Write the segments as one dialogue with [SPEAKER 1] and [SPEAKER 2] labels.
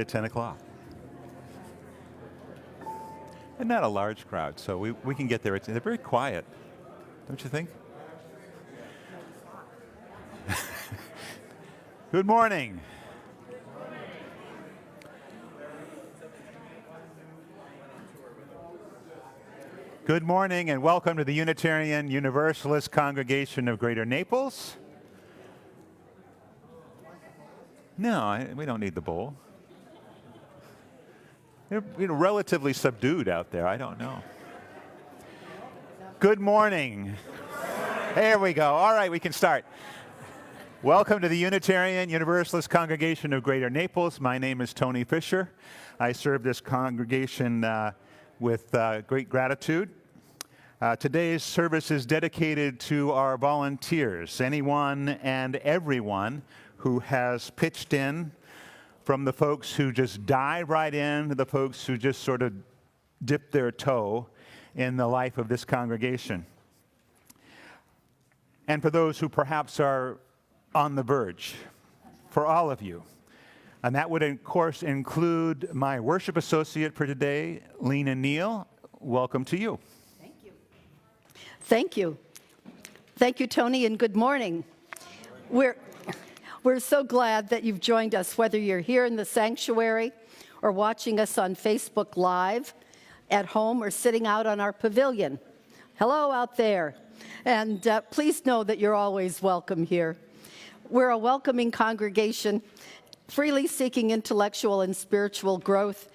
[SPEAKER 1] at 10 o'clock. And not a large crowd, so we can get there. They're very quiet, don't you think? Good morning. Good morning and welcome to the Unitarian Universalist Congregation of Greater Naples. No, we don't need the bowl. They're relatively subdued out there. I don't know. Good morning. There we go. All right, we can start. Welcome to the Unitarian Universalist Congregation of Greater Naples. My name is Tony Fisher. I serve this congregation with great gratitude. Today's service is dedicated to our volunteers, anyone and everyone who has pitched in, from the folks who just dive right in to the folks who just sort of dip their toe in the life of this congregation. And for those who perhaps are on the verge, for all of you. And that would, of course, include my worship associate for today, Lena Neal. Welcome to you.
[SPEAKER 2] Thank you. Thank you. Thank you, Tony, and good morning. We're so glad that you've joined us, whether you're here in the sanctuary or watching us on Facebook Live, at home, or sitting out on our pavilion. Hello out there. And please know that you're always welcome here. We're a welcoming congregation, freely seeking intellectual and spiritual growth,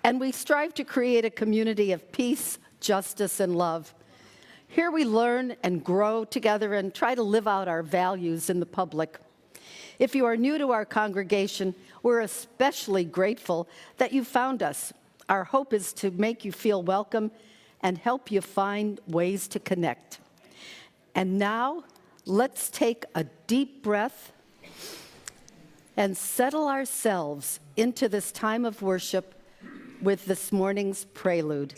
[SPEAKER 2] and we strive to create a community of peace, justice, and love. Here we learn and grow together and try to live out our values in the public. If you are new to our congregation, we're especially grateful that you found us. Our hope is to make you feel welcome and help you find ways to connect. And now, let's take a deep breath and settle ourselves into this time of worship with this morning's prelude.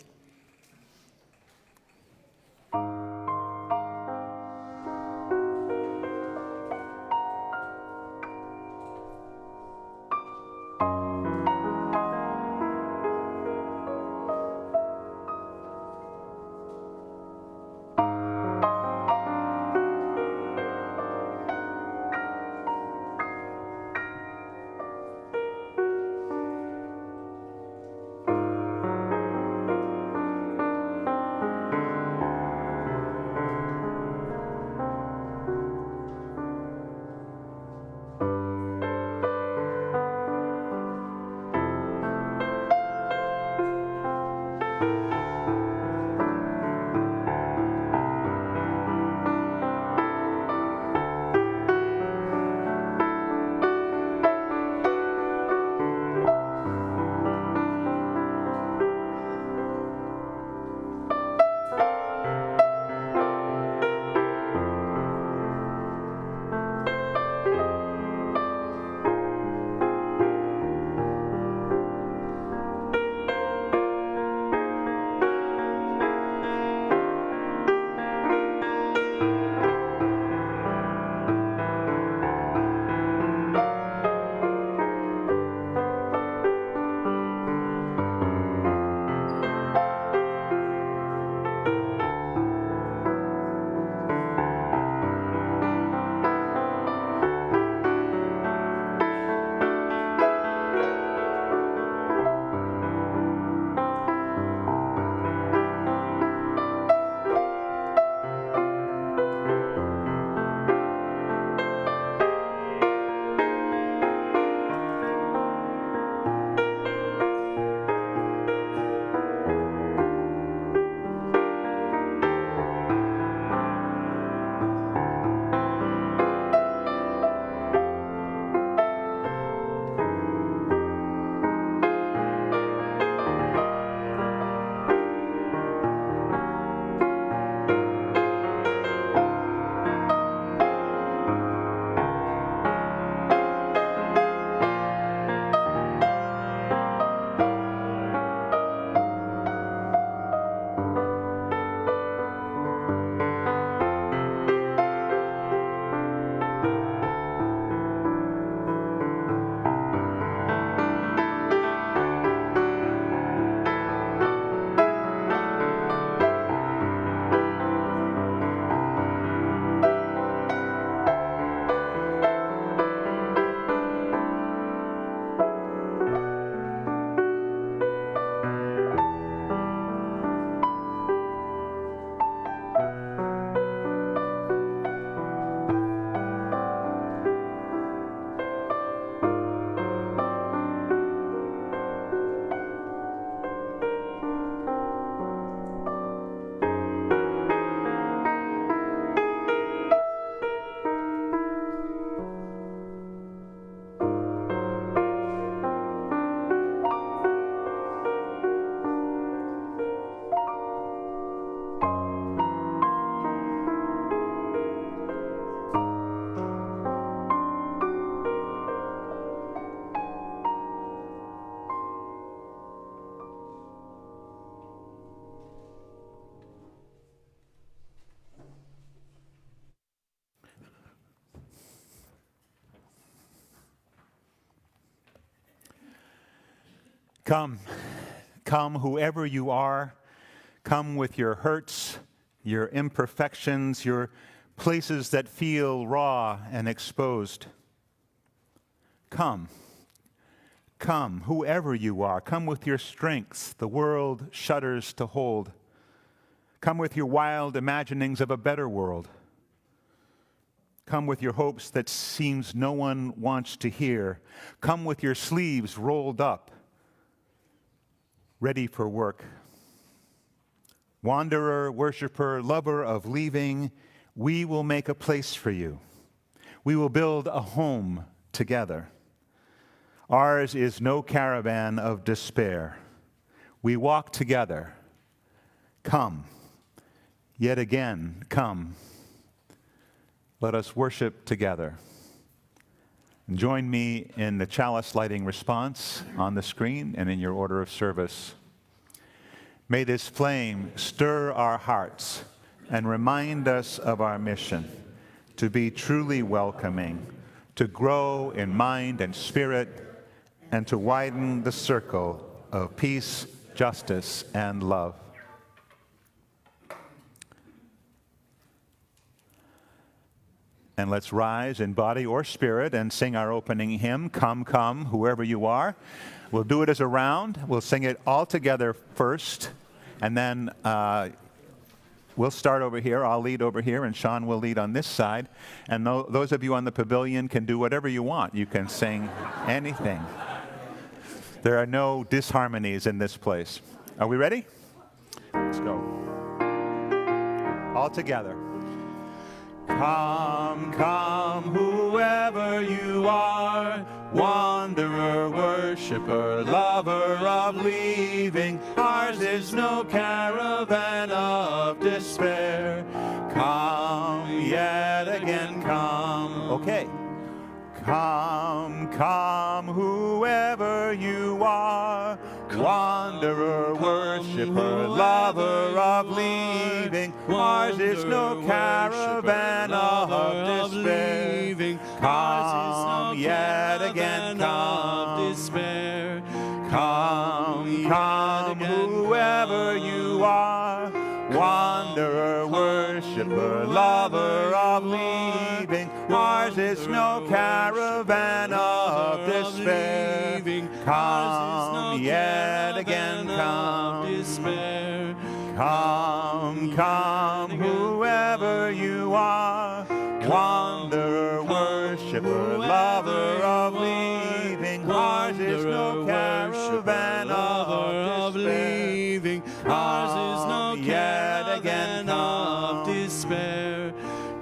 [SPEAKER 1] Come, come, whoever you are. Come with your hurts, your imperfections, your places that feel raw and exposed. Come, come, whoever you are. Come with your strengths the world shudders to hold. Come with your wild imaginings of a better world. Come with your hopes that seems no one wants to hear. Come with your sleeves rolled up, ready for work. Wanderer, worshiper, lover of leaving, we will make a place for you. We will build a home together. Ours is no caravan of despair. We walk together. Come, yet again, come. Let us worship together. And join me in the chalice lighting response on the screen and in your order of service. May this flame stir our hearts and remind us of our mission to be truly welcoming, to grow in mind and spirit, and to widen the circle of peace, justice, and love. And let's rise in body or spirit and sing our opening hymn, Come, Come, Whoever You Are. We'll do it as a round. We'll sing it all together first, and then we'll start over here. I'll lead over here, and Sean will lead on this side. And those of you on the pavilion can do whatever you want. You can sing anything. There are no disharmonies in this place. Are we ready? Let's go. All together. Come, come, whoever you are, wanderer, worshiper, lover of leaving. Ours is no caravan of despair. Come, yet again come. Okay. Come, come, whoever you are, wanderer, worshiper, lover of leaving. Ours is no caravan of despair. Come, yet again come. Come, come, whoever you are, wanderer, worshiper, lover of leaving. Ours is no caravan of despair. Come, yet again come. Come, come, whoever you are, wanderer, worshiper, lover of leaving. Ours is no caravan of despair. Come, yet again come.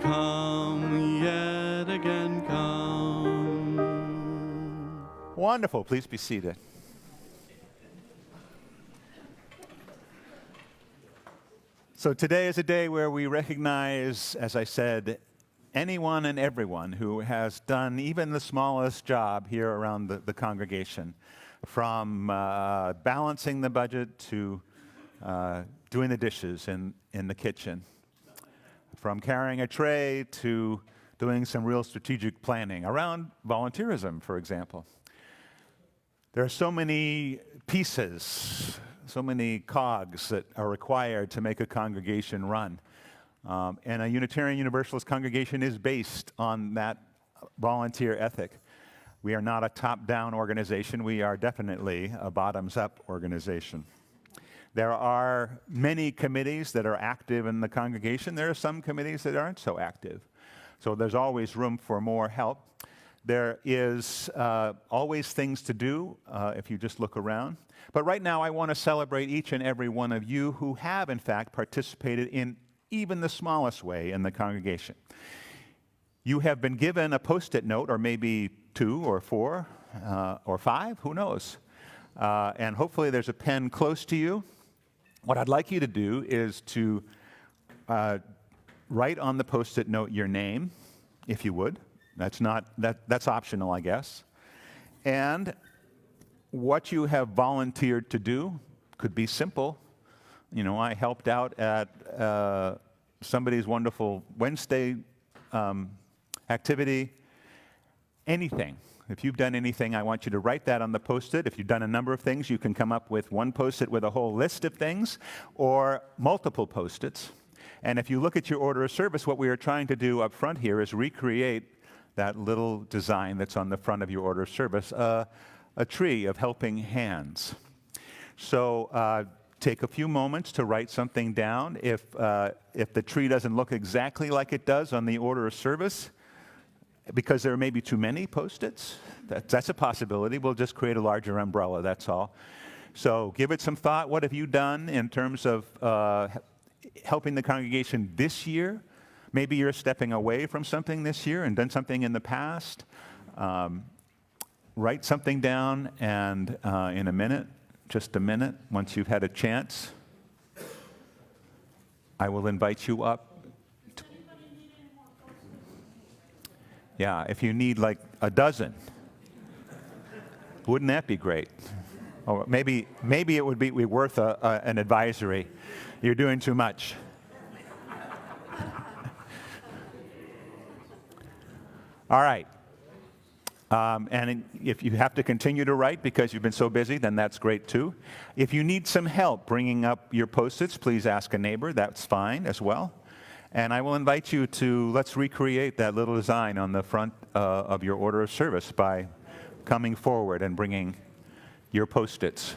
[SPEAKER 3] Come, yet again come.
[SPEAKER 1] Wonderful. Please be seated. So today is a day where we recognize, as I said, anyone and everyone who has done even the smallest job here around the congregation, from balancing the budget to doing the dishes in the kitchen, from carrying a tray to doing some real strategic planning around volunteerism, for example. There are so many pieces, so many cogs that are required to make a congregation run. And a Unitarian Universalist congregation is based on that volunteer ethic. We are not a top-down organization. We are definitely a bottoms-up organization. There are many committees that are active in the congregation. There are some committees that aren't so active. So there's always room for more help. There is always things to do if you just look around. But right now I want to celebrate each and every one of you who have, in fact, participated in even the smallest way in the congregation. You have been given a Post-it note, or maybe 2 or 4 or 5, who knows? And hopefully there's a pen close to you. What I'd like you to do is to write on the Post-it note your name, if you would. That's optional, I guess. And what you have volunteered to do could be simple. You know, I helped out at somebody's wonderful Wednesday activity. Anything. If you've done anything, I want you to write that on the Post-it. If you've done a number of things, you can come up with one Post-it with a whole list of things or multiple Post-its. And if you look at your order of service, what we are trying to do up front here is recreate that little design that's on the front of your order of service, a tree of helping hands. So take a few moments to write something down. If the tree doesn't look exactly like it does on the order of service, because there may be too many Post-its, that's a possibility. We'll just create a larger umbrella, that's all. So give it some thought. What have you done in terms of helping the congregation this year? Maybe you're stepping away from something this year and done something in the past. Write something down, and in a minute, just a minute, once you've had a chance, I will invite you up. Yeah, if you need like a dozen, wouldn't that be great? Or maybe it would be worth an advisory. You're doing too much. All right. And if you have to continue to write because you've been so busy, then that's great too. If you need some help bringing up your Post-its, please ask a neighbor. That's fine as well. And I will invite you to, let's recreate that little design on the front of your order of service by coming forward and bringing your Post-its.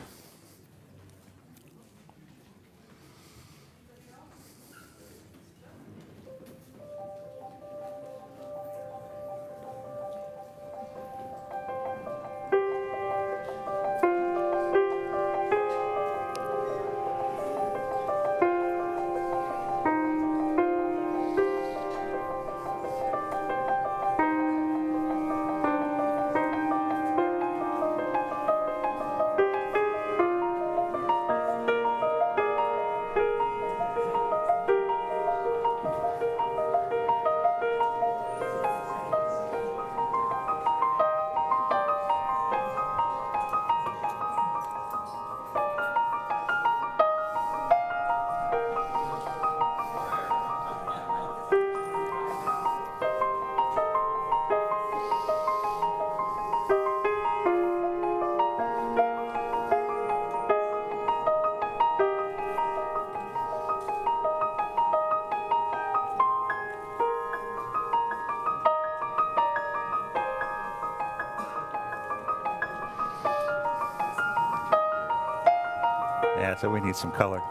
[SPEAKER 1] Yeah, so we need some color.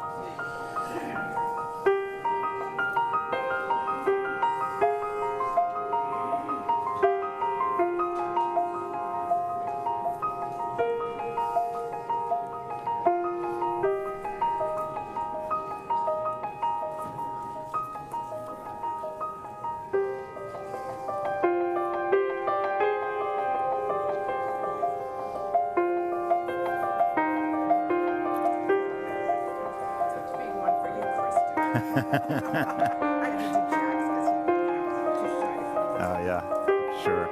[SPEAKER 1] Oh, yeah, sure.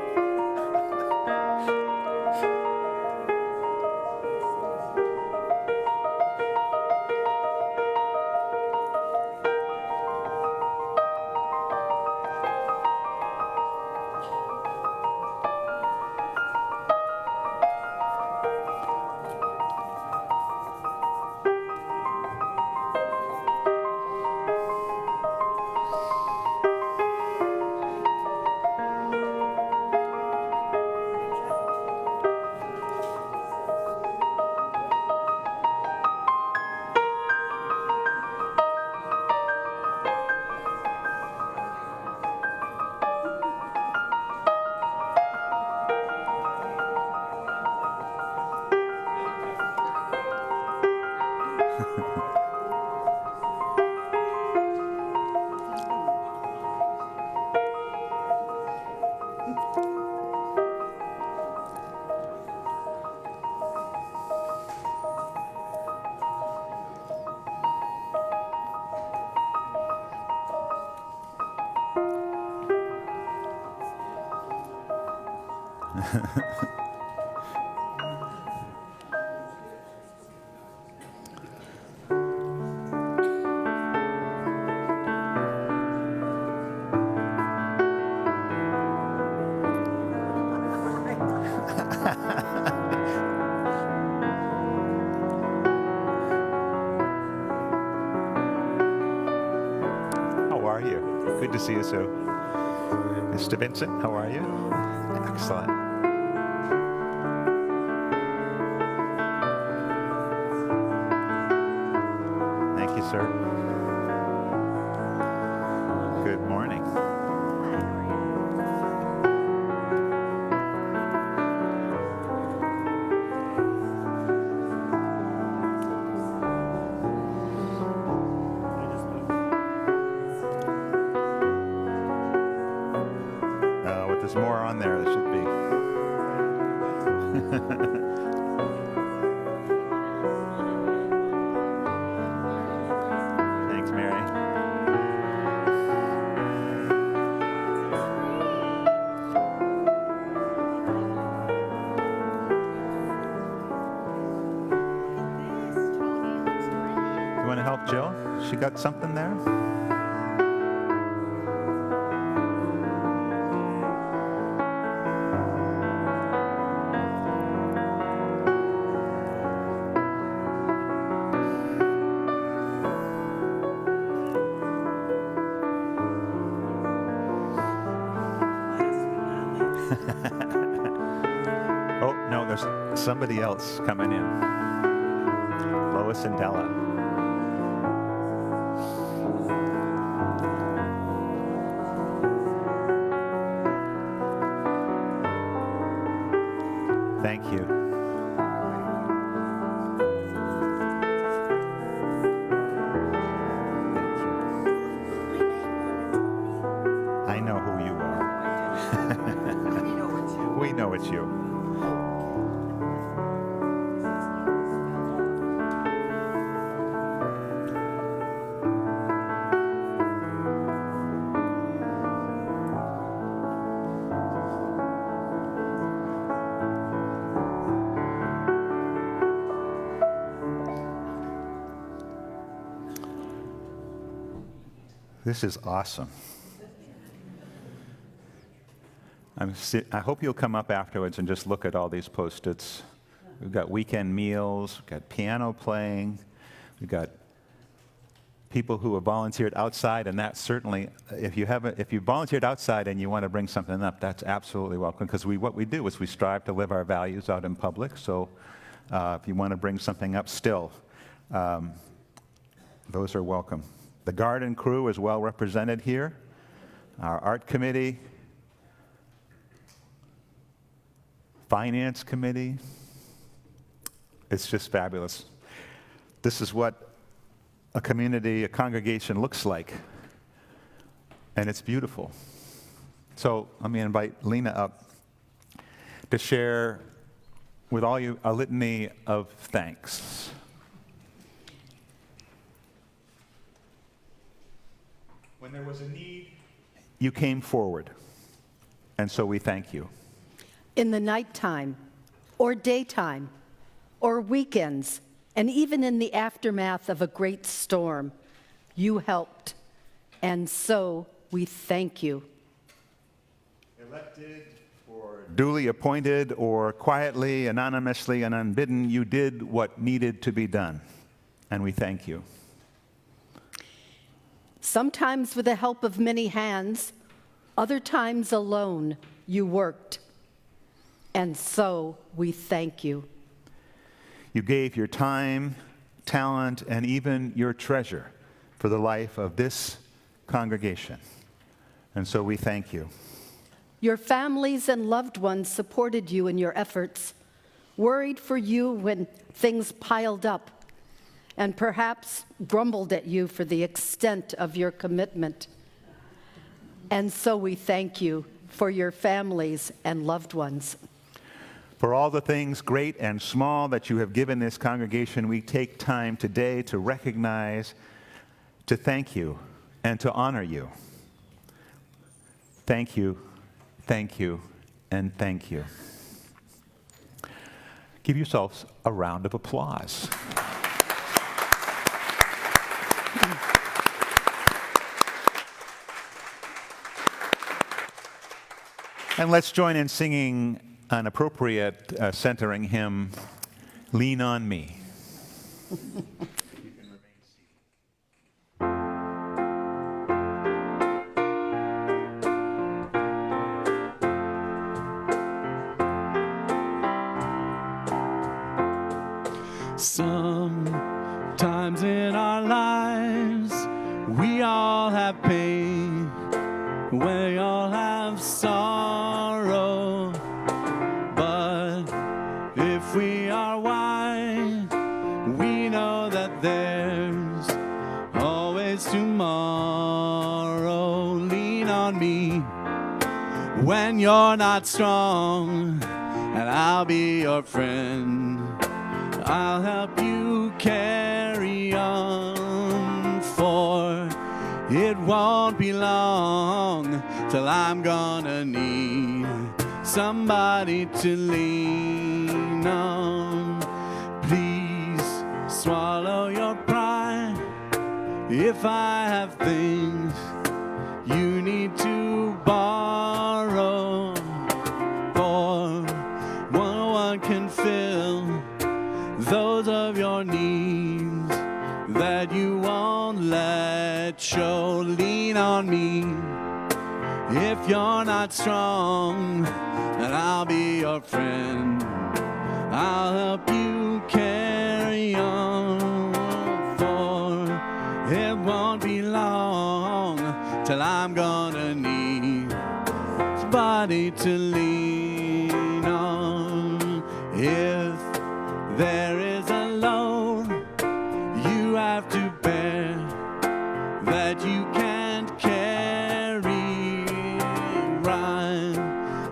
[SPEAKER 1] Good to see you, Sue. Mr. Vincent, how are you? Excellent. Thank you, sir. Good morning. There's more on there. There should be. Thanks, Mary. You want to help Jill? She got something there? Oh, no, there's somebody else coming in. Lois and Della. Thank you. I know who you are. We know it's you. This is awesome. I hope you'll come up afterwards and just look at all these Post-its. We've got weekend meals, we've got piano playing, we've got people who have volunteered outside, and that certainly, if you volunteered outside and you want to bring something up, that's absolutely welcome, because what we do is we strive to live our values out in public, so if you want to bring something up still, those are welcome. The garden crew is well represented here, our art committee, finance committee. It's just fabulous. This is what a community, a congregation looks like. And it's beautiful. So let me invite Lena up to share with all you a litany of thanks. When there was a need, you came forward. And so we thank you.
[SPEAKER 2] In the nighttime, or daytime, or weekends, and even in the aftermath of a great storm, you helped. And so we thank you.
[SPEAKER 1] Elected or duly appointed or quietly, anonymously, and unbidden, you did what needed to be done. And we thank you.
[SPEAKER 2] Sometimes with the help of many hands, other times alone, you worked. And so we thank you.
[SPEAKER 1] You gave your time, talent, and even your treasure for the life of this congregation. And so we thank you.
[SPEAKER 2] Your families and loved ones supported you in your efforts, worried for you when things piled up, and perhaps grumbled at you for the extent of your commitment. And so we thank you for your families and loved ones.
[SPEAKER 1] For all the things great and small that you have given this congregation, we take time today to recognize, to thank you, and to honor you. Thank you, and thank you. Give yourselves a round of applause. And let's join in singing an appropriate centering hymn, Lean on Me.
[SPEAKER 3] Sometimes in our lives, we all have pain, we all have sorrow, but if we are wise, we know that there's always tomorrow. Lean on me when you're not strong, and I'll be your friend. I'll help you carry on, for it won't be long till I'm gonna need somebody to lean on. Please swallow your pride if I have things you need to borrow, for no one can fill those of your needs that you won't let show. Lean on me if you're not strong, and I'll be your friend. I'll help you carry on, for it won't be long till I'm gonna need somebody to lean on. If there is a load you have to bear that you can't carry,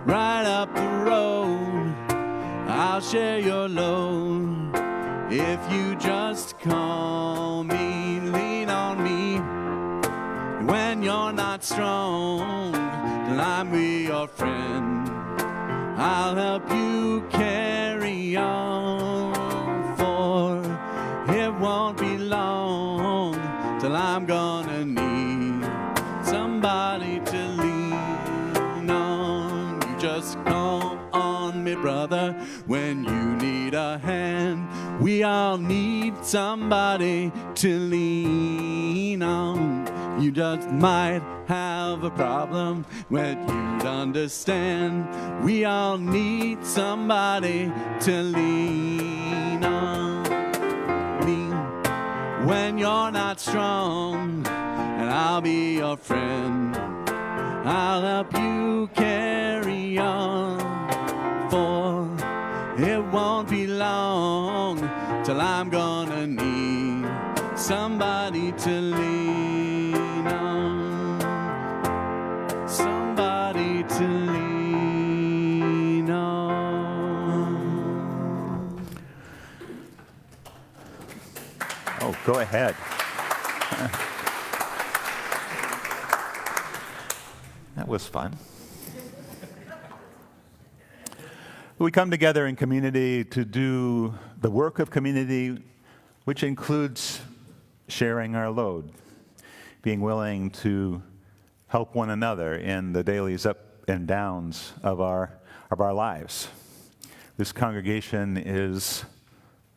[SPEAKER 3] right up the road, I'll share your load if you just call me. Lean on me when you're not strong, till I'm be your friend. I'll help you carry on, for it won't be long till I'm gonna need somebody to lean on. You just call on me, brother, when you need a hand. We all need somebody to lean on. You just might have a problem when you'd understand. We all need somebody to lean on. Lean when you're not strong, and I'll be your friend. I'll help you carry on, for it won't be long till I'm gonna need somebody to lean on, somebody to lean on.
[SPEAKER 1] Oh, go ahead. That was fun. We come together in community to do the work of community, which includes sharing our load, being willing to help one another in the dailies up and downs of our lives. This congregation is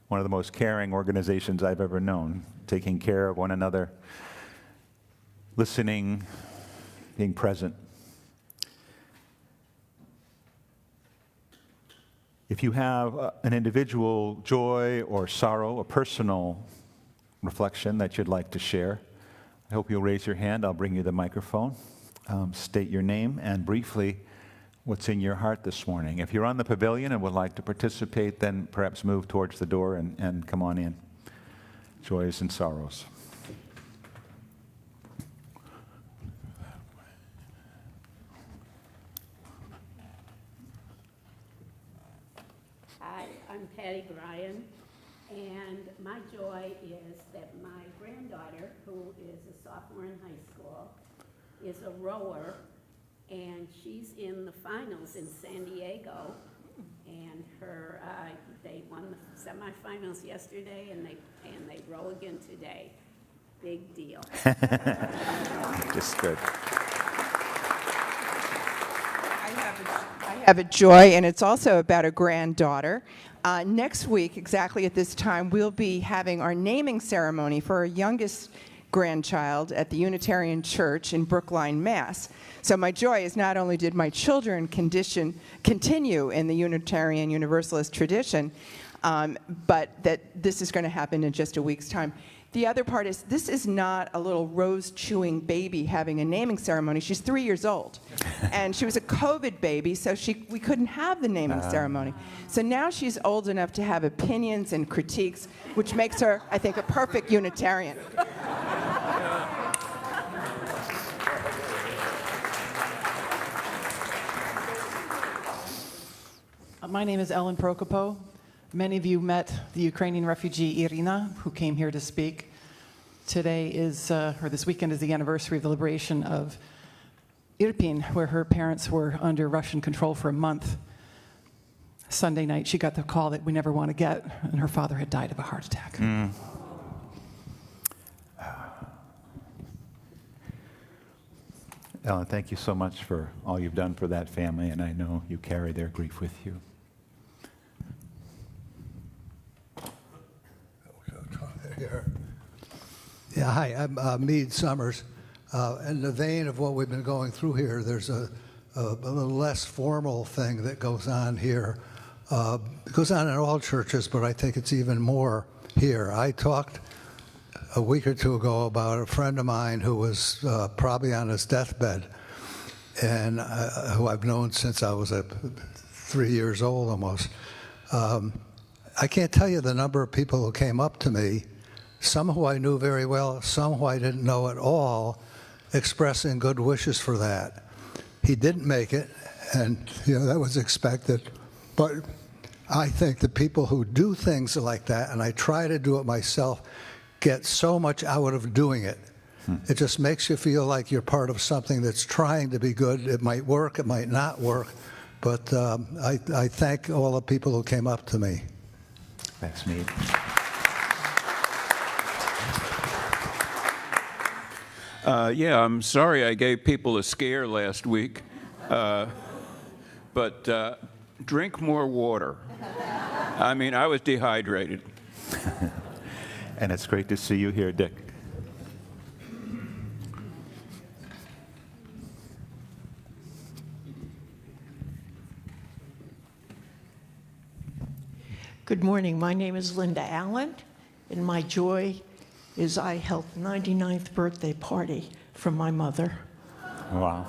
[SPEAKER 1] one of the most caring organizations I've ever known, taking care of one another, listening, being present. If you have an individual joy or sorrow, a personal reflection that you'd like to share, I hope you'll raise your hand. I'll bring you the microphone. State your name and briefly what's in your heart this morning. If you're on the pavilion and would like to participate, then perhaps move towards the door and come on in. Joys and sorrows.
[SPEAKER 4] Hi, I'm Patty Bryan, and my joy is that my granddaughter, who is a sophomore in high school, is a rower, and she's in the finals in San Diego, and they won the semifinals yesterday, and they row again today. Big deal.
[SPEAKER 1] Just good.
[SPEAKER 5] I have a joy, and it's also about a granddaughter. Next week, exactly at this time, we'll be having our naming ceremony for our youngest grandchild at the Unitarian Church in Brookline, Mass. So my joy is not only did my children continue in the Unitarian Universalist tradition, but that this is going to happen in just a week's time. The other part is this is not a little rose-chewing baby having a naming ceremony. She's 3 years old, and she was a COVID baby, so we couldn't have the naming ceremony. So now she's old enough to have opinions and critiques, which makes her, I think, a perfect Unitarian.
[SPEAKER 6] My name is Ellen Prokopo. Many of you met the Ukrainian refugee Irina, who came here to speak. Today is, or this weekend is the anniversary of the liberation of Irpin, where her parents were under Russian control for a month. Sunday night, she got the call that we never want to get, and her father had died of a heart attack.
[SPEAKER 1] Ellen, thank you so much for all you've done for that family, and I know you carry their grief with you.
[SPEAKER 7] Yeah, hi, I'm Meade Summers. In the vein of what we've been going through here, there's a little less formal thing that goes on here. It goes on in all churches, but I think it's even more here. I talked a week or two ago about a friend of mine who was probably on his deathbed, and who I've known since I was 3 years old almost. I can't tell you the number of people who came up to me, some who I knew very well, some who I didn't know at all, expressing good wishes for that. He didn't make it, and that was expected. But I think the people who do things like that, and I try to do it myself, get so much out of doing it. It just makes you feel like you're part of something that's trying to be good. It might work, it might not work, but I thank all the people who came up to me.
[SPEAKER 1] Thanks, Meade.
[SPEAKER 8] Yeah, I'm sorry I gave people a scare last week, but drink more water. I mean, I was dehydrated.
[SPEAKER 1] And it's great to see you here, Dick.
[SPEAKER 9] Good morning. My name is Linda Allen, and my joy is I held the 99th birthday party for my mother,
[SPEAKER 1] Wow.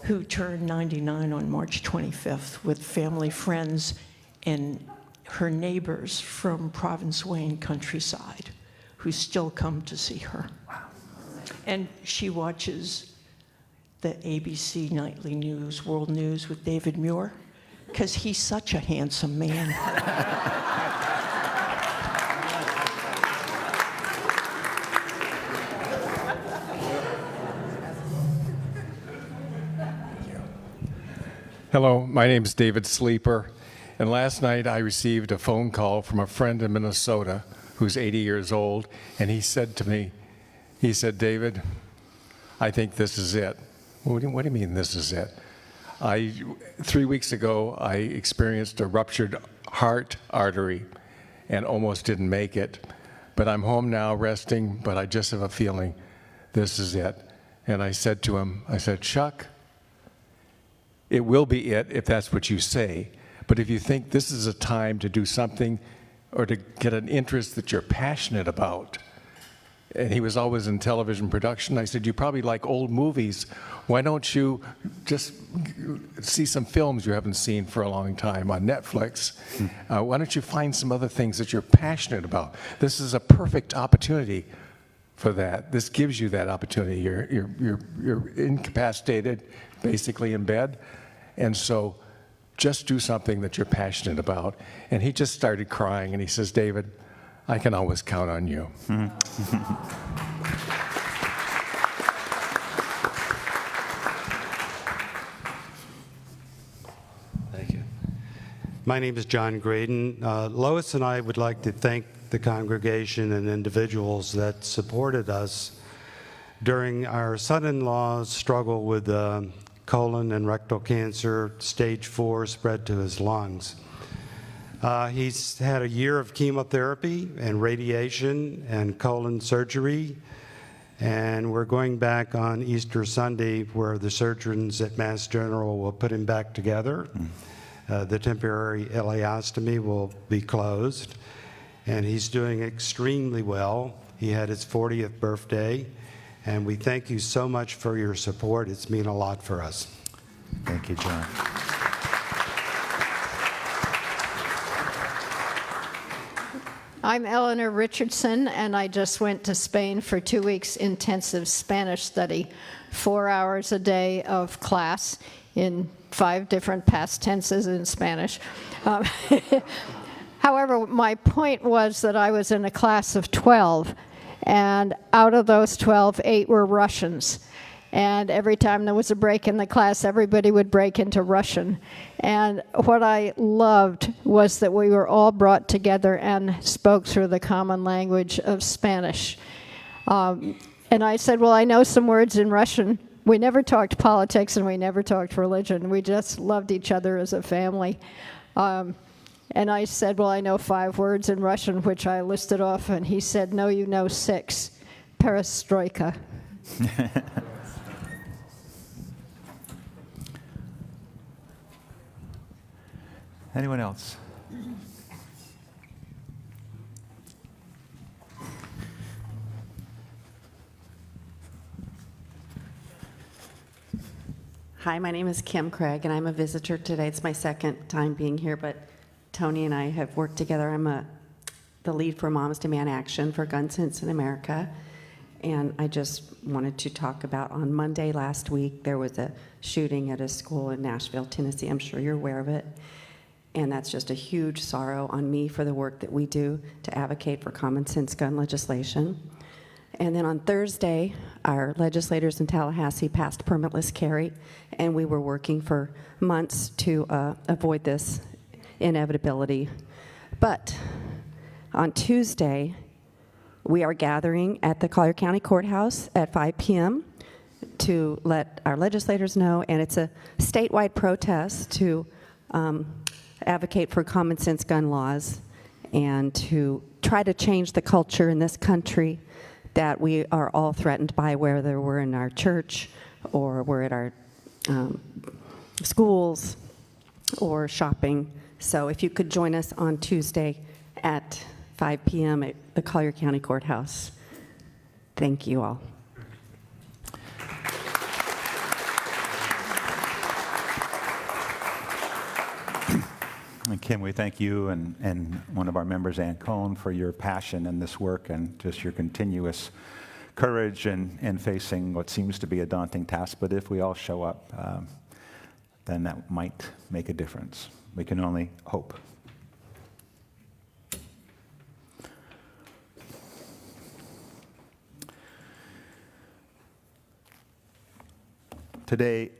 [SPEAKER 9] who turned 99 on March 25th, with family, friends, and her neighbors from Province Wayne countryside who still come to see her. Wow. And she watches the ABC Nightly News, World News with David Muir, because he's such a handsome man.
[SPEAKER 10] Hello, my name is David Sleeper, and last night I received a phone call from a friend in Minnesota who's 80 years old, and he said to me, he said, David, I think this is it. What do you mean this is it? 3 weeks ago, I experienced a ruptured heart artery and almost didn't make it, but I'm home now resting, but I just have a feeling this is it. And I said to him, I said, Chuck, it will be it if that's what you say. But if you think this is a time to do something or to get an interest that you're passionate about, and he was always in television production, I said, you probably like old movies. Why don't you just see some films you haven't seen for a long time on Netflix? Why don't you find some other things that you're passionate about? This is a perfect opportunity for that. This gives you that opportunity. You're incapacitated, basically in bed, and so just do something that you're passionate about. And he just started crying, and he says, David, I can always count on you.
[SPEAKER 3] Thank you. My name is John Graydon. Lois and I would like to thank the congregation and individuals that supported us during our son-in-law's struggle with colon and rectal cancer, stage 4, spread to his lungs. He's had a year of chemotherapy and radiation and colon surgery, and we're going back on Easter Sunday where the surgeons at Mass General will put him back together. The temporary ileostomy will be closed, and he's doing extremely well. He had his 40th birthday, and we thank you so much for your support. It's mean a lot for us.
[SPEAKER 1] Thank you, John.
[SPEAKER 9] I'm Eleanor Richardson, and I just went to Spain for 2 weeks intensive Spanish study, 4 hours a day of class in 5 different past tenses in Spanish. However, my point was that I was in a class of 12, and out of those 12, 8 were Russians. And every time there was a break in the class, everybody would break into Russian. And what I loved was that we were all brought together and spoke through the common language of Spanish. And I said, well, I know some words in Russian. We never talked politics and we never talked religion. We just loved each other as a family. And I said, well, I know 5 words in Russian, which I listed off. And he said, no, you know 6. Perestroika.
[SPEAKER 1] Anyone else?
[SPEAKER 11] Hi, my name is Kim Craig, and I'm a visitor today. It's my second time being here, but Tony and I have worked together. I'm the lead for Moms Demand Action for Gun Sense in America, and I just wanted to talk about on Monday last week, there was a shooting at a school in Nashville, Tennessee. I'm sure you're aware of it. And that's just a huge sorrow on me for the work that we do to advocate for common sense gun legislation. And then on Thursday, our legislators in Tallahassee passed permitless carry, and we were working for months to avoid this inevitability. But on Tuesday, we are gathering at the Collier County Courthouse at 5 p.m. to let our legislators know, and it's a statewide protest to advocate for common sense gun laws and to try to change the culture in this country that we are all threatened by, whether we're in our church or we're at our schools or shopping. So if you could join us on Tuesday at 5 p.m. at the Collier County Courthouse. Thank you all.
[SPEAKER 1] And Kim, we thank you and one of our members, Ann Cohn, for your passion in this work and just your continuous courage in facing what seems to be a daunting task. But if we all show up, then that might make a difference. We can only hope. Today,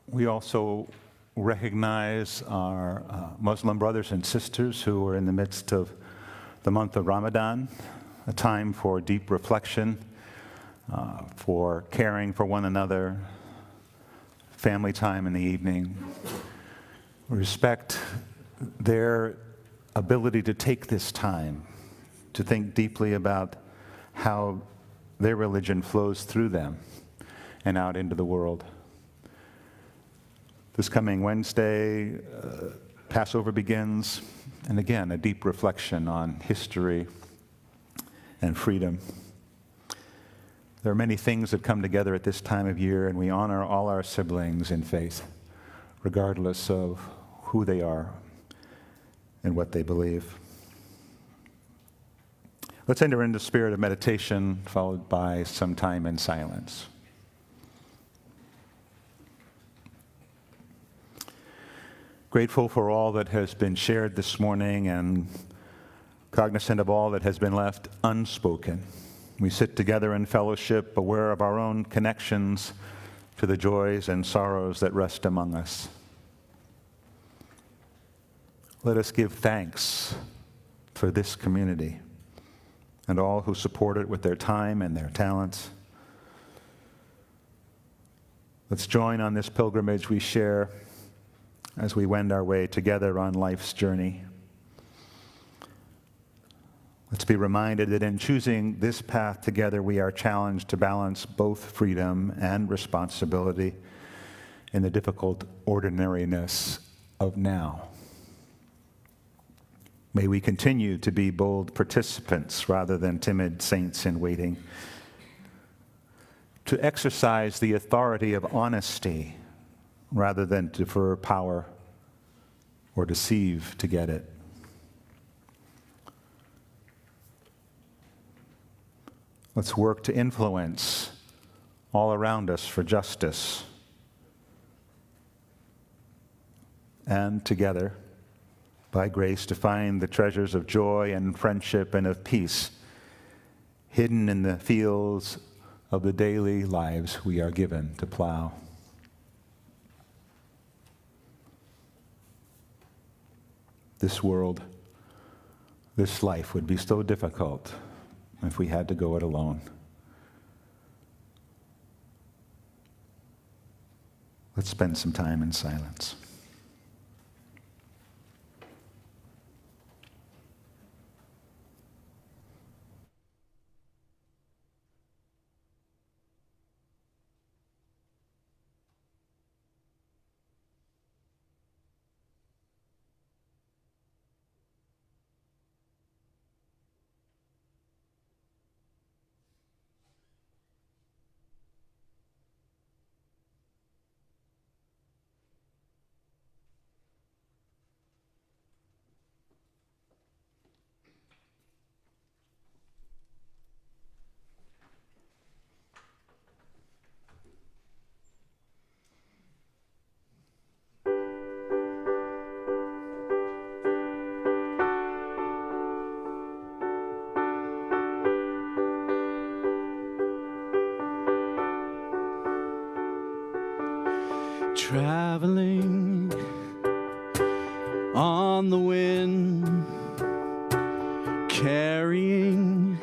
[SPEAKER 1] we also recognize our Muslim brothers and sisters who are in the midst of the month of Ramadan, a time for deep reflection, for caring for one another, family time in the evening. We respect their ability to take this time to think deeply about how their religion flows through them and out into the world. This coming Wednesday, Passover begins, and again, a deep reflection on history and freedom. There are many things that come together at this time of year, and we honor all our siblings in faith, regardless of who they are and what they believe. Let's enter into the spirit of meditation, followed by some time in silence. Grateful for all that has been shared this morning and cognizant of all that has been left unspoken. We sit together in fellowship, aware of our own connections to the joys and sorrows that rest among us. Let us give thanks for this community and all who support it with their time and their talents. Let's join on this pilgrimage we share as we wend our way together on life's journey. Let's be reminded that in choosing this path together, we are challenged to balance both freedom and responsibility, in the difficult ordinariness of now. May we continue to be bold participants rather than timid saints in waiting, to exercise the authority of honesty rather than defer power or deceive to get it. Let's work to influence all around us for justice. And together, by grace, to find the treasures of joy and friendship and of peace hidden in the fields of the daily lives we are given to plow. This world, this life would be so difficult if we had to go it alone. Let's spend some time in silence.
[SPEAKER 12] Traveling on the wind, carrying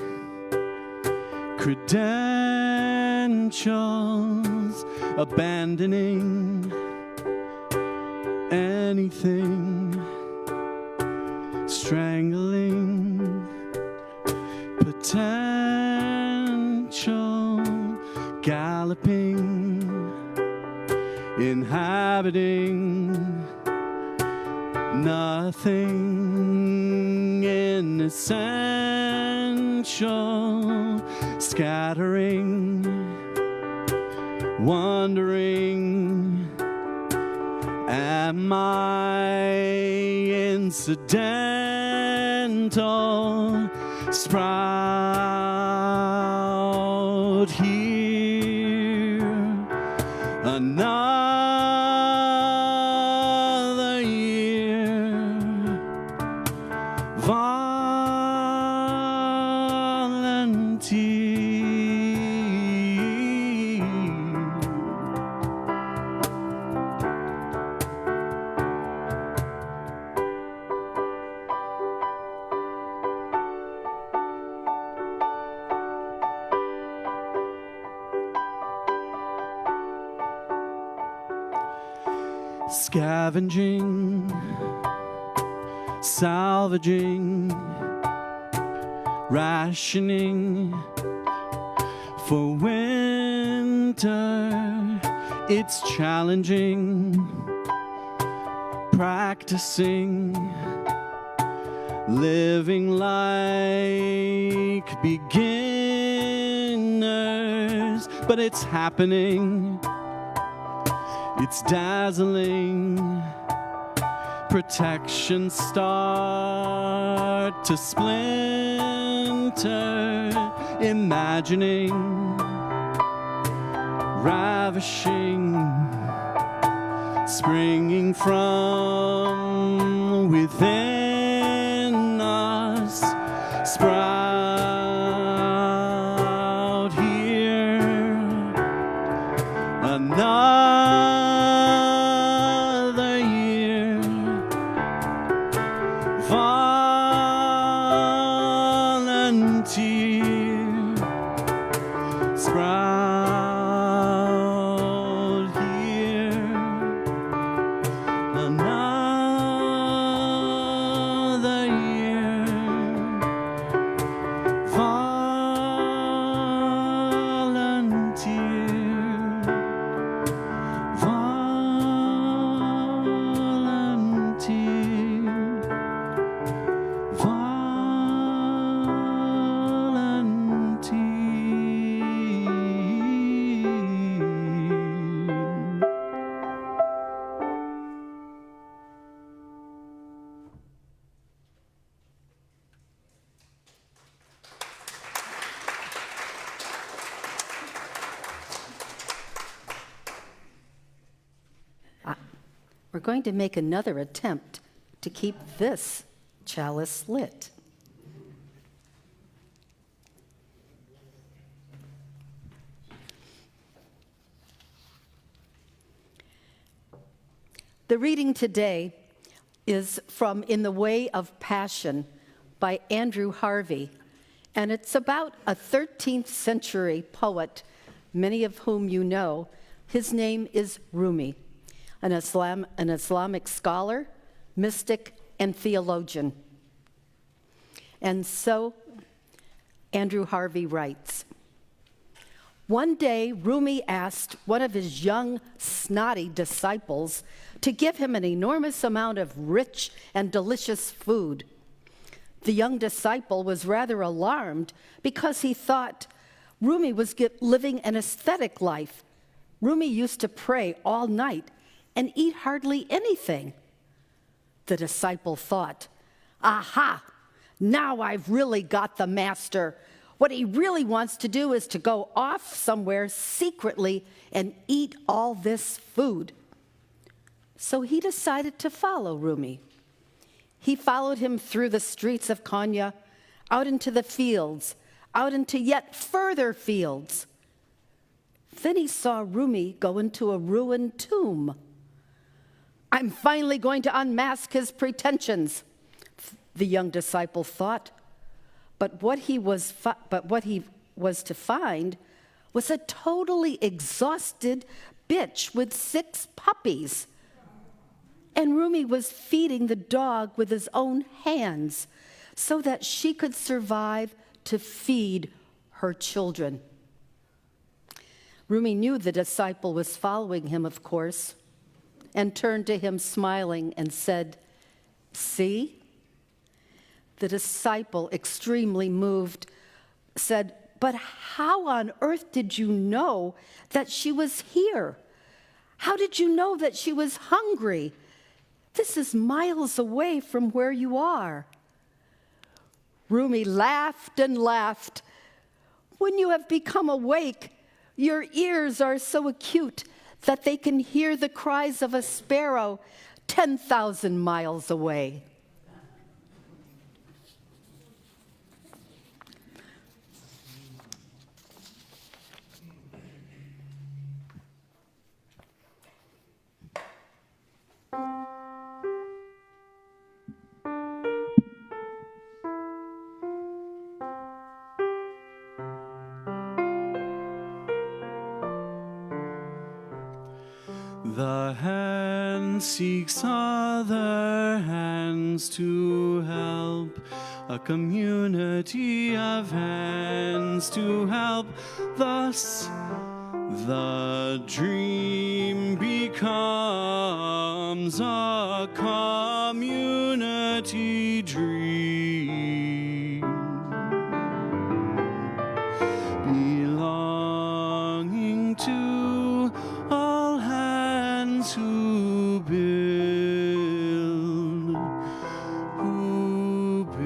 [SPEAKER 12] credentials, abandoning anything, strangling potential, galloping, inhabiting nothing inessential, scattering, wondering, am I incidental, sprout here, another year, scavenging, salvaging, rationing for winter. It's challenging, practicing, living like beginners, but it's happening. It's dazzling, protection start to splinter, imagining, ravishing, springing from within us, sprout here, another year, volunteer, sprout here, another year, volunteer, volunteer.
[SPEAKER 2] we're going to make another attempt to keep this chalice lit. The reading today is from In the Way of Passion by Andrew Harvey, and it's about a 13th century poet, many of whom you know. His name is Rumi, an Islamic scholar, mystic, and theologian. And so Andrew Harvey writes, "One day, Rumi asked one of his young, snotty disciples to give him an enormous amount of rich and delicious food. The young disciple was rather alarmed because he thought Rumi was living an ascetic life. Rumi used to pray all night and eat hardly anything. The disciple thought, aha, now I've really got the master. What he really wants to do is to go off somewhere secretly and eat all this food. So he decided to follow Rumi. He followed him through the streets of Konya, out into the fields, out into yet further fields. Then he saw Rumi go into a ruined tomb. I'm finally going to unmask his pretensions, the young disciple thought. But what he was to find was a totally exhausted bitch with 6 puppies. And Rumi was feeding the dog with his own hands so that she could survive to feed her children. Rumi knew the disciple was following him, of course, and turned to him smiling and said, see? The disciple, extremely moved, said, but how on earth did you know that she was here? How did you know that she was hungry? This is miles away from where you are. Rumi laughed and laughed. When you have become awake, your ears are so acute that they can hear the cries of a sparrow 10,000 miles away.
[SPEAKER 12] The hand seeks other hands to help, a community of hands to help. Thus, the dream becomes a community dream, belonging to all hands who build, who build.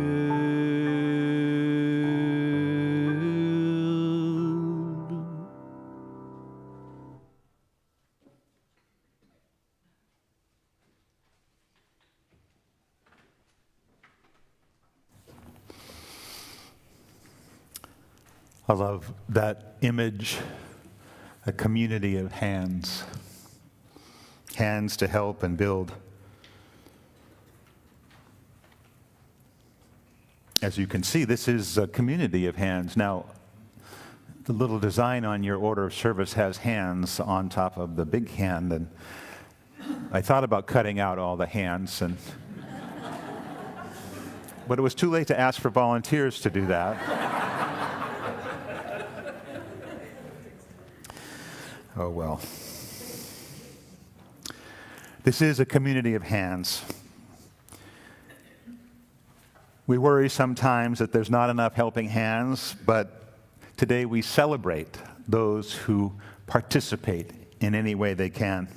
[SPEAKER 1] I love that image, a community of hands, hands to help and build. As you can see, this is a community of hands. Now, the little design on your order of service has hands on top of the big hand, and I thought about cutting out all the hands, but it was too late to ask for volunteers to do that. Oh, well. This is a community of hands. We worry sometimes that there's not enough helping hands, but today we celebrate those who participate in any way they can.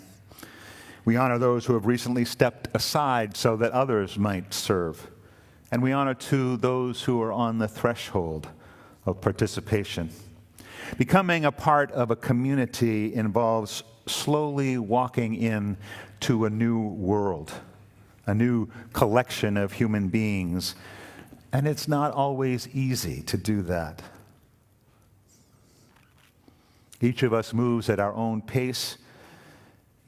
[SPEAKER 1] We honor those who have recently stepped aside so that others might serve. And we honor, too, those who are on the threshold of participation. Becoming a part of a community involves slowly walking in to a new world, a new collection of human beings. And it's not always easy to do that. Each of us moves at our own pace,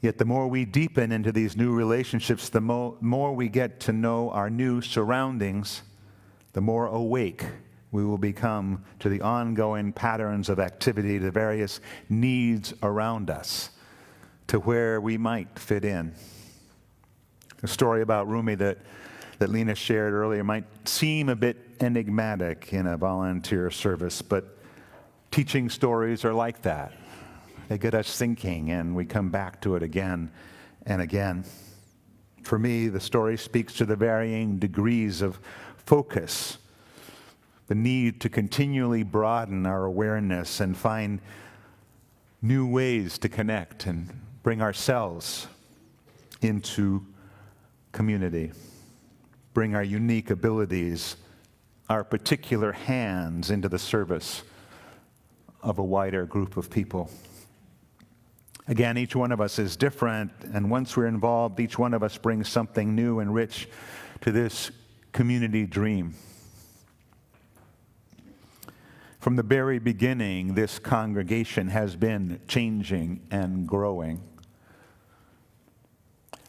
[SPEAKER 1] yet the more we deepen into these new relationships, the more we get to know our new surroundings, the more awake we will become to the ongoing patterns of activity, the various needs around us, to where we might fit in. The story about Rumi that Lena shared earlier might seem a bit enigmatic in a volunteer service, but teaching stories are like that. They get us thinking, and we come back to it again and again. For me, the story speaks to the varying degrees of focus, the need to continually broaden our awareness and find new ways to connect and bring ourselves into community, bring our unique abilities, our particular hands into the service of a wider group of people. Again, each one of us is different, and once we're involved, each one of us brings something new and rich to this community dream. From the very beginning, this congregation has been changing and growing.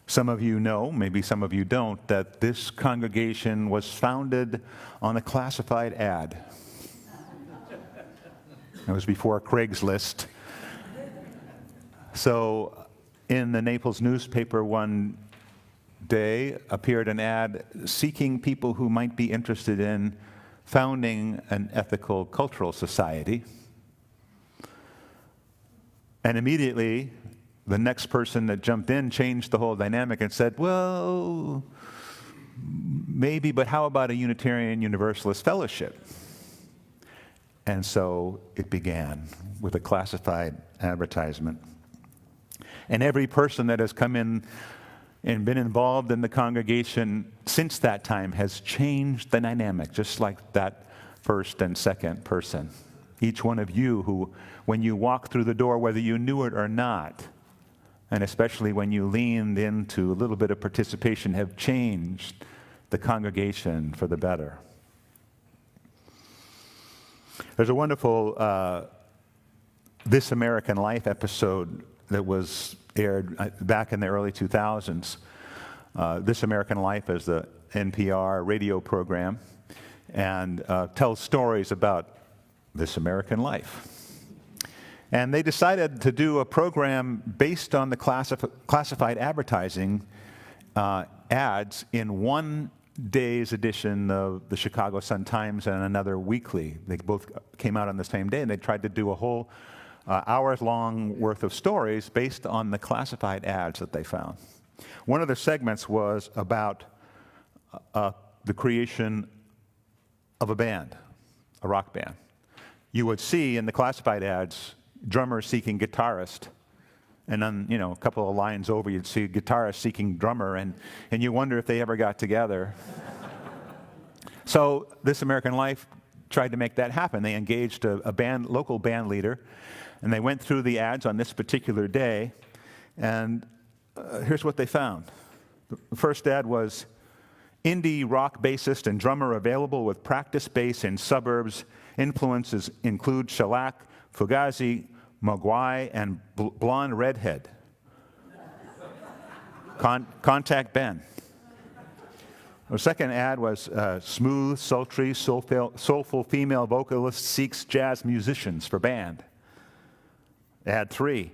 [SPEAKER 1] Some of you know, maybe some of you don't, that this congregation was founded on a classified ad. It was before Craigslist. So in the Naples newspaper one day appeared an ad seeking people who might be interested in founding an ethical cultural society. And immediately, the next person that jumped in changed the whole dynamic and said, well, maybe, but how about a Unitarian Universalist fellowship? And so it began with a classified advertisement. And every person that has come in and been involved in the congregation since that time has changed the dynamic, just like that first and second person. Each one of you who, when you walk through the door, whether you knew it or not, and especially when you leaned into a little bit of participation, have changed the congregation for the better. There's a wonderful This American Life episode that was aired back in the early 2000s. This American Life is the NPR radio program and tells stories about this American life. And they decided to do a program based on the classified advertising ads in one day's edition of the Chicago Sun-Times and another weekly. They both came out on the same day, and they tried to do a whole hours-long worth of stories based on the classified ads that they found. One of the segments was about the creation of a band, a rock band. You would see in the classified ads drummer seeking guitarist, and then, you know, a couple of lines over, you'd see guitarist seeking drummer, and you wonder if they ever got together. So This American Life tried to make that happen. They engaged a local band leader, and they went through the ads on this particular day, and here's what they found. The first ad was, indie rock bassist and drummer available with practice bass in suburbs. Influences include shellac, Fugazi, Mogwai, and Blonde Redhead. Contact Ben. The second ad was smooth, sultry, soulful female vocalist seeks jazz musicians for band. Ad 3,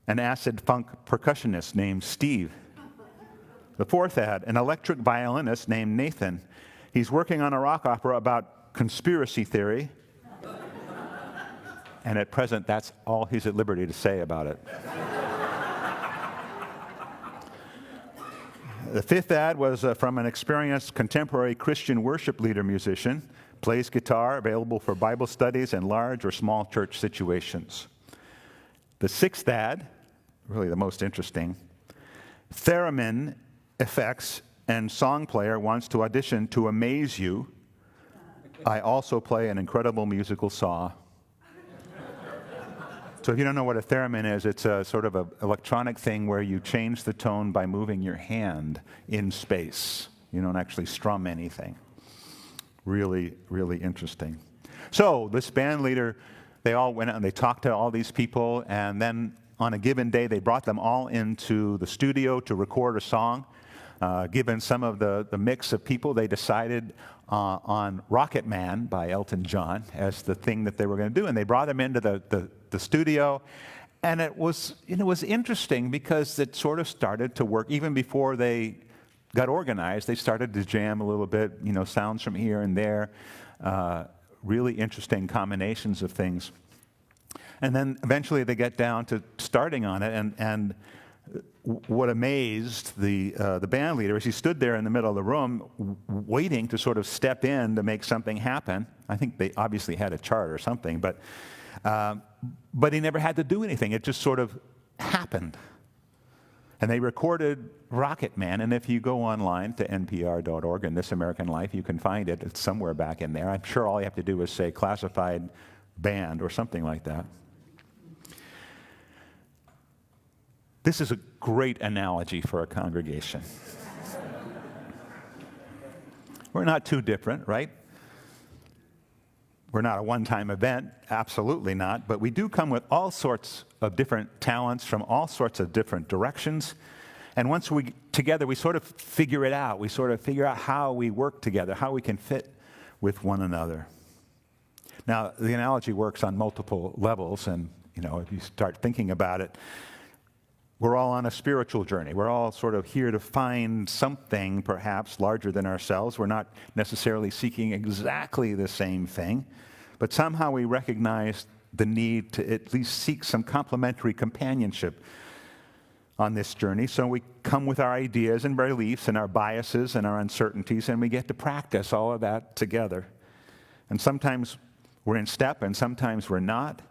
[SPEAKER 1] an acid funk percussionist named Steve. The fourth ad, an electric violinist named Nathan. He's working on a rock opera about conspiracy theory. And at present, that's all he's at liberty to say about it. The fifth ad was from an experienced contemporary Christian worship leader musician, plays guitar, available for Bible studies and large or small church situations. The sixth ad, really the most interesting, theremin effects and song player wants to audition to amaze you. I also play an incredible musical saw. So if you don't know what a theremin is, it's a sort of an electronic thing where you change the tone by moving your hand in space. You don't actually strum anything. Really, really interesting. So this band leader, they all went out and they talked to all these people, and then on a given day, they brought them all into the studio to record a song. Given some of the mix of people, they decided on Rocket Man by Elton John as the thing that they were going to do. And they brought them into the studio. And it was interesting because it sort of started to work. Even before they got organized, they started to jam a little bit, sounds from here and there, really interesting combinations of things. And then eventually they get down to starting on it, and what amazed the band leader is he stood there in the middle of the room waiting to sort of step in to make something happen. I think they obviously had a chart or something, but he never had to do anything. It just sort of happened. And they recorded Rocket Man, and if you go online to npr.org and This American Life, you can find it. It's somewhere back in there. I'm sure all you have to do is say classified band or something like that. This is a great analogy for a congregation. We're not too different, right? We're not a one-time event, absolutely not, but we do come with all sorts of different talents from all sorts of different directions. And once we together, we sort of figure it out. We sort of figure out how we work together, how we can fit with one another. Now, the analogy works on multiple levels, and if you start thinking about it, we're all on a spiritual journey. We're all sort of here to find something perhaps larger than ourselves. We're not necessarily seeking exactly the same thing, but somehow we recognize the need to at least seek some complementary companionship on this journey. So we come with our ideas and beliefs and our biases and our uncertainties, and we get to practice all of that together. And sometimes we're in step, and sometimes we're not.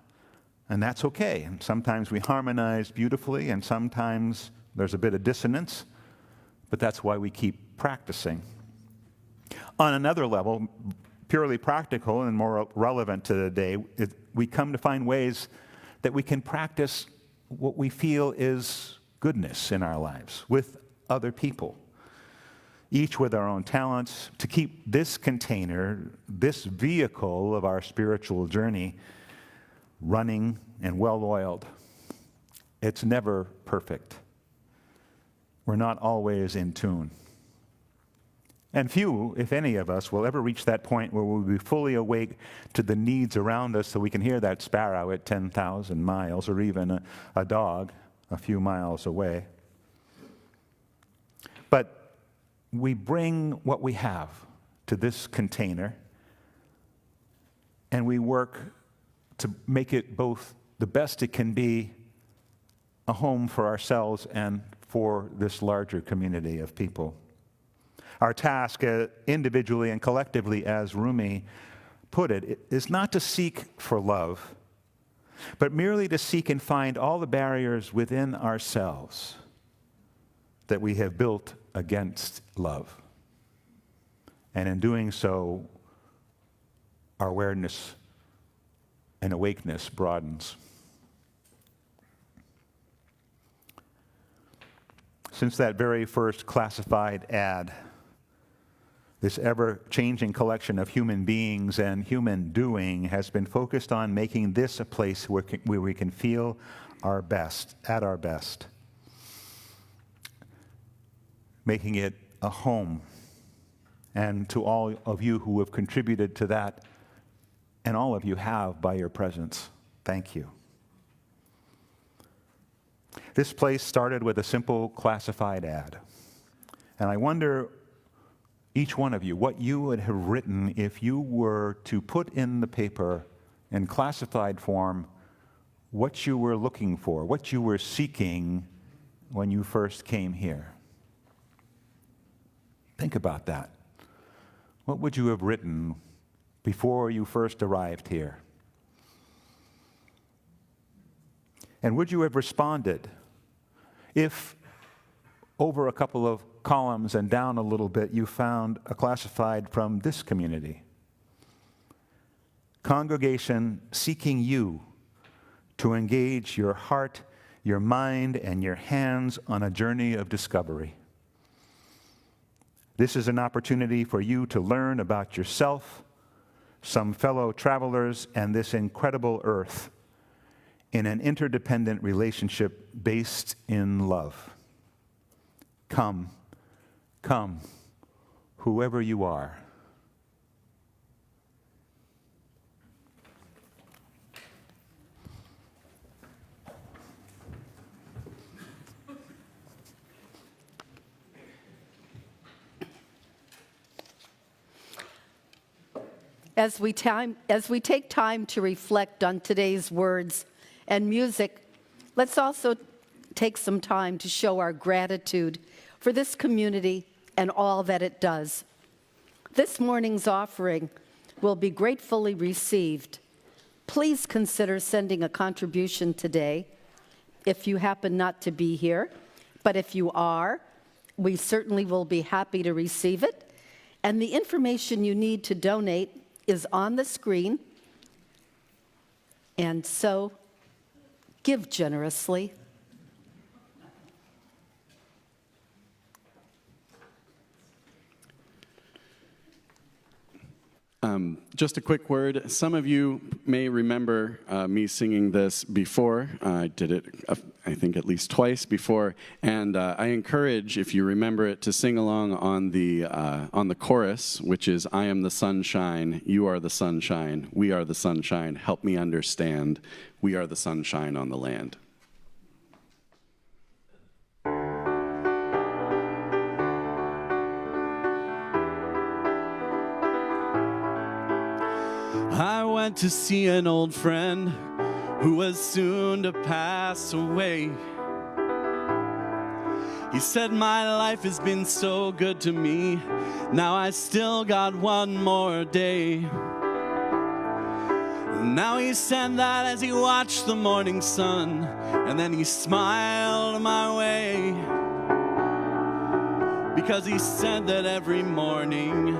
[SPEAKER 1] And that's okay. And sometimes we harmonize beautifully, and sometimes there's a bit of dissonance, but that's why we keep practicing. On another level, purely practical and more relevant to today, we come to find ways that we can practice what we feel is goodness in our lives with other people, each with our own talents, to keep this container, this vehicle of our spiritual journey running and well-oiled. It's never perfect. We're not always in tune. And few, if any of us, will ever reach that point where we'll be fully awake to the needs around us so we can hear that sparrow at 10,000 miles or even a dog a few miles away. But we bring what we have to this container, and we work to make it both the best it can be, a home for ourselves and for this larger community of people. Our task individually and collectively, as Rumi put it, is not to seek for love, but merely to seek and find all the barriers within ourselves that we have built against love. And in doing so, our awareness and awakeness broadens. Since that very first classified ad, this ever-changing collection of human beings and human doing has been focused on making this a place where we can feel our best, at our best. Making it a home. And to all of you who have contributed to that, and all of you have by your presence, thank you. This place started with a simple classified ad. And I wonder, each one of you, what you would have written if you were to put in the paper in classified form what you were looking for, what you were seeking when you first came here. Think about that. What would you have written before you first arrived here? And would you have responded if over a couple of columns and down a little bit you found a classified from this community? Congregation seeking you to engage your heart, your mind, and your hands on a journey of discovery. This is an opportunity for you to learn about yourself, some fellow travelers, and this incredible earth in an interdependent relationship based in love. Come, come, whoever you are.
[SPEAKER 2] As we take time to reflect on today's words and music, let's also take some time to show our gratitude for this community and all that it does. This morning's offering will be gratefully received. Please consider sending a contribution today if you happen not to be here, but if you are, we certainly will be happy to receive it. And the information you need to donate is on the screen, and so give generously.
[SPEAKER 12] Just a quick word. Some of you may remember me singing this before. I did it, I think, at least twice before. And I encourage, if you remember it, to sing along on the chorus, which is, I am the sunshine, you are the sunshine, we are the sunshine, help me understand, we are the sunshine on the land. I went to see an old friend who was soon to pass away. He said, my life has been so good to me, now I still got one more day. Now he said that as he watched the morning sun, and then he smiled my way, because he said that every morning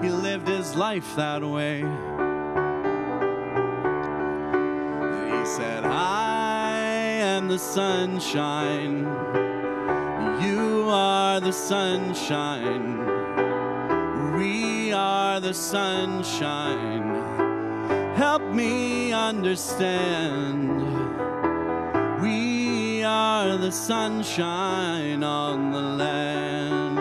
[SPEAKER 12] he lived his life that way. He said, I am the sunshine, you are the sunshine, we are the sunshine, help me understand, we are the sunshine on the land.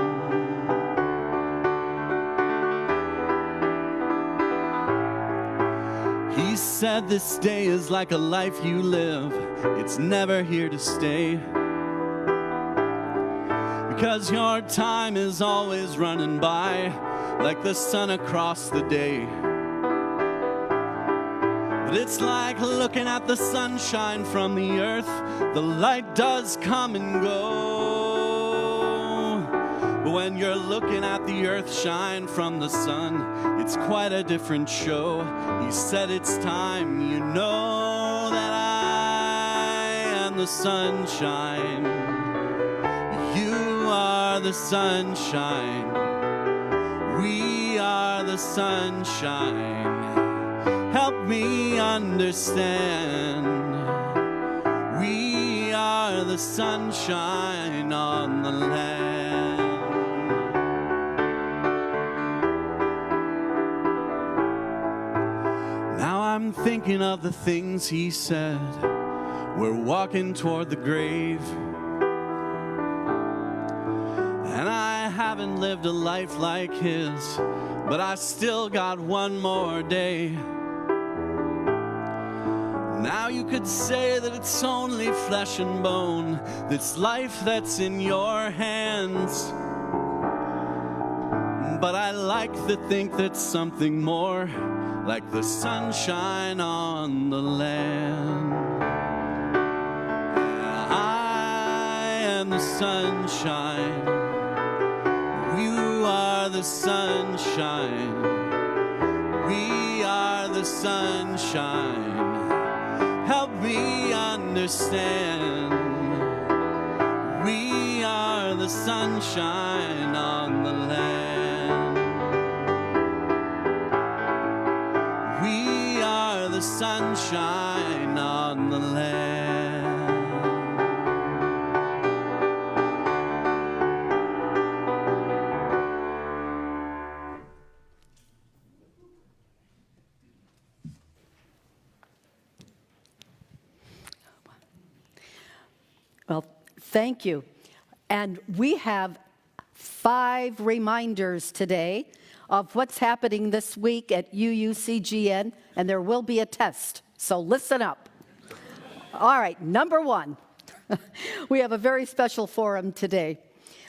[SPEAKER 12] He said this day is like a life you live, it's never here to stay, because your time is always running by like the sun across the day. But it's like looking at the sunshine from the earth, the light does come and go, but when you're looking at the earth shine from the sun, it's quite a different show. He said it's time you know that I am the sunshine, you are the sunshine, we are the sunshine, help me understand, we are the sunshine on the land. I'm thinking of the things he said. We're walking toward the grave, and I haven't lived a life like his, but I still got one more day. Now you could say that it's only flesh and bone, this life that's in your hands, but I like to think that something more, like the sunshine on the land. I am the sunshine, you are the sunshine, we are the sunshine, help me understand, we are the sunshine on the land. Sun sunshine on the land.
[SPEAKER 2] Well, thank you. And we have 5 reminders today of what's happening this week at UUCGN, and there will be a test, so listen up. All right, number 1, we have a very special forum today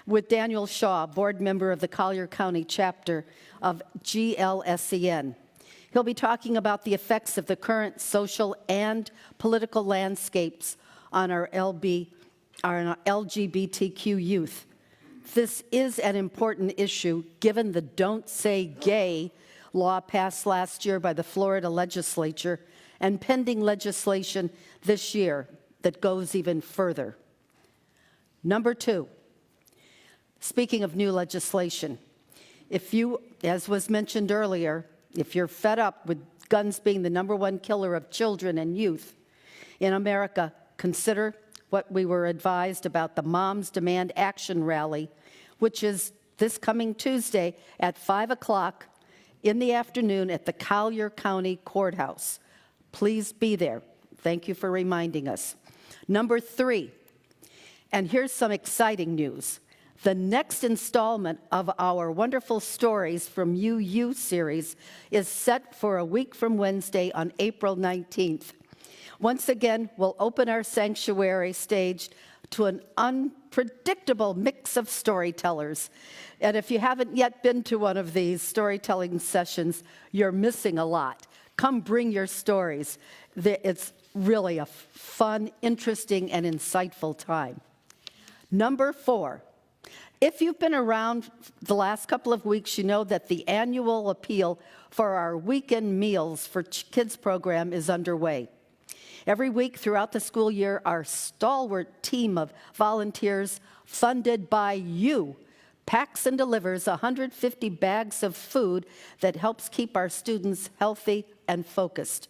[SPEAKER 2] with Daniel Shaw, board member of the Collier County chapter of GLSEN. He'll be talking about the effects of the current social and political landscapes on our LGBTQ youth. This is an important issue given the Don't Say Gay law passed last year by the Florida legislature and pending legislation this year that goes even further. Number 2, speaking of new legislation, if you, as was mentioned earlier, if you're fed up with guns being the #1 killer of children and youth in America, consider what we were advised about the Moms Demand Action Rally, which is this coming Tuesday at 5 o'clock in the afternoon at the Collier County Courthouse. Please be there. Thank you for reminding us. Number 3, and here's some exciting news. The next installment of our Wonderful Stories from UU series is set for a week from Wednesday on April 19th. Once again, we'll open our sanctuary stage to an unpredictable mix of storytellers. And if you haven't yet been to one of these storytelling sessions, you're missing a lot. Come bring your stories. It's really a fun, interesting, and insightful time. Number 4, if you've been around the last couple of weeks, you know that the annual appeal for our weekend meals for kids program is underway. Every week throughout the school year, our stalwart team of volunteers funded by you packs and delivers 150 bags of food that helps keep our students healthy and focused.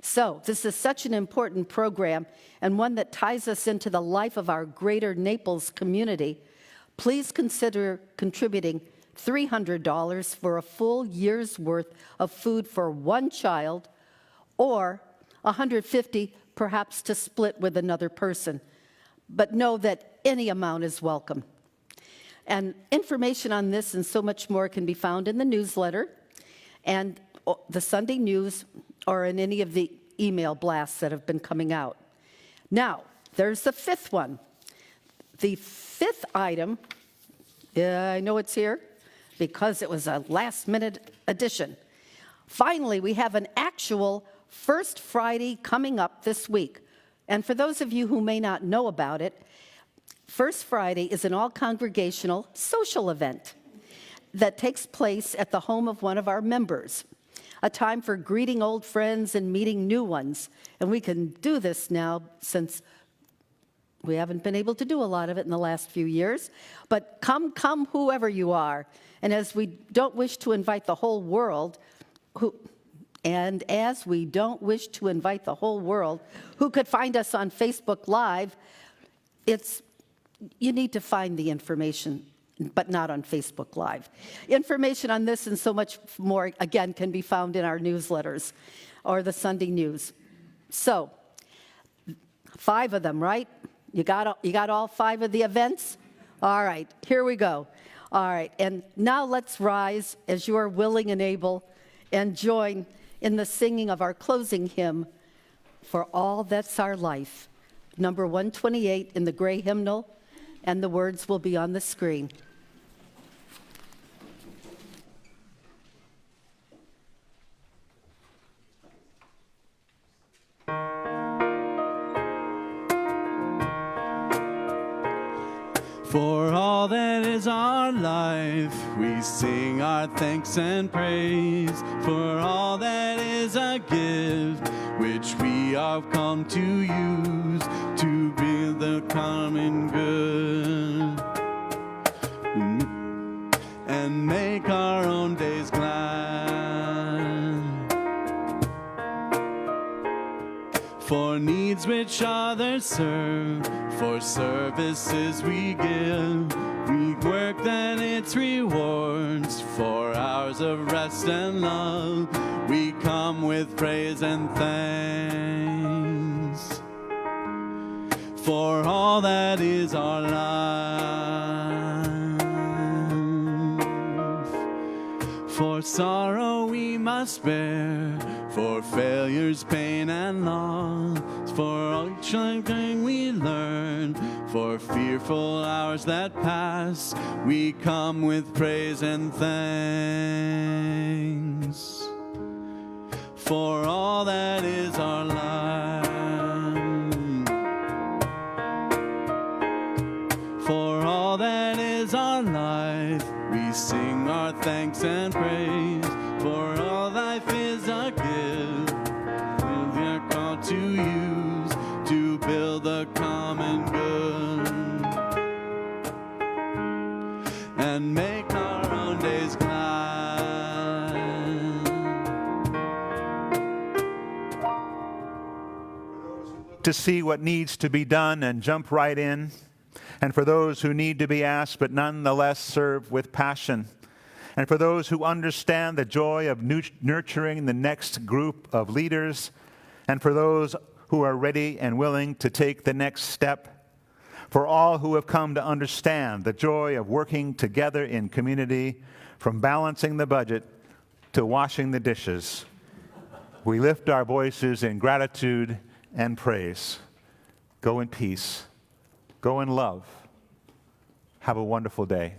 [SPEAKER 2] So this is such an important program and one that ties us into the life of our greater Naples community. Please consider contributing $300 for a full year's worth of food for one child, or $150 perhaps to split with another person. But know that any amount is welcome. And information on this and so much more can be found in the newsletter and the Sunday news or in any of the email blasts that have been coming out. Now, there's the 5th one. The 5th item, I know it's here because it was a last-minute addition. Finally, we have an actual First Friday coming up this week. And for those of you who may not know about it, First Friday is an all-congregational social event that takes place at the home of one of our members, a time for greeting old friends and meeting new ones. And we can do this now since we haven't been able to do a lot of it in the last few years. But come whoever you are. And as we don't wish to invite the whole world, who could find us on Facebook Live, you need to find the information, but not on Facebook Live. Information on this and so much more, again, can be found in our newsletters or the Sunday news. So, 5 of them, right? You got all 5 of the events? All right, here we go. All right, and now let's rise as you are willing and able and join in the singing of our closing hymn, For All That's Our Life, number 128 in the gray hymnal, and the words will be on the screen.
[SPEAKER 12] For all that is our life, we sing our thanks and praise. For all that is a gift, which we have come to use to build the common good and make our own days glad. for needs which others serve, for services we give. We work that its rewards, for hours of rest and love. We come with praise and thanks for all that is our life. For sorrow we must bear, for failures, pain, and loss, for each thing we learn, for fearful hours that pass, we come with praise and thanks for all that is our life. For all that is our life, we sing our thanks and praise. For all life is a gift, we are called to use to build the common good and make our own days glad.
[SPEAKER 1] To see what needs to be done and jump right in, and for those who need to be asked but nonetheless serve with passion, and for those who understand the joy of nurturing the next group of leaders, and for those who are ready and willing to take the next step, for all who have come to understand the joy of working together in community, from balancing the budget to washing the dishes, we lift our voices in gratitude and praise. Go in peace. Go in love. Have a wonderful day.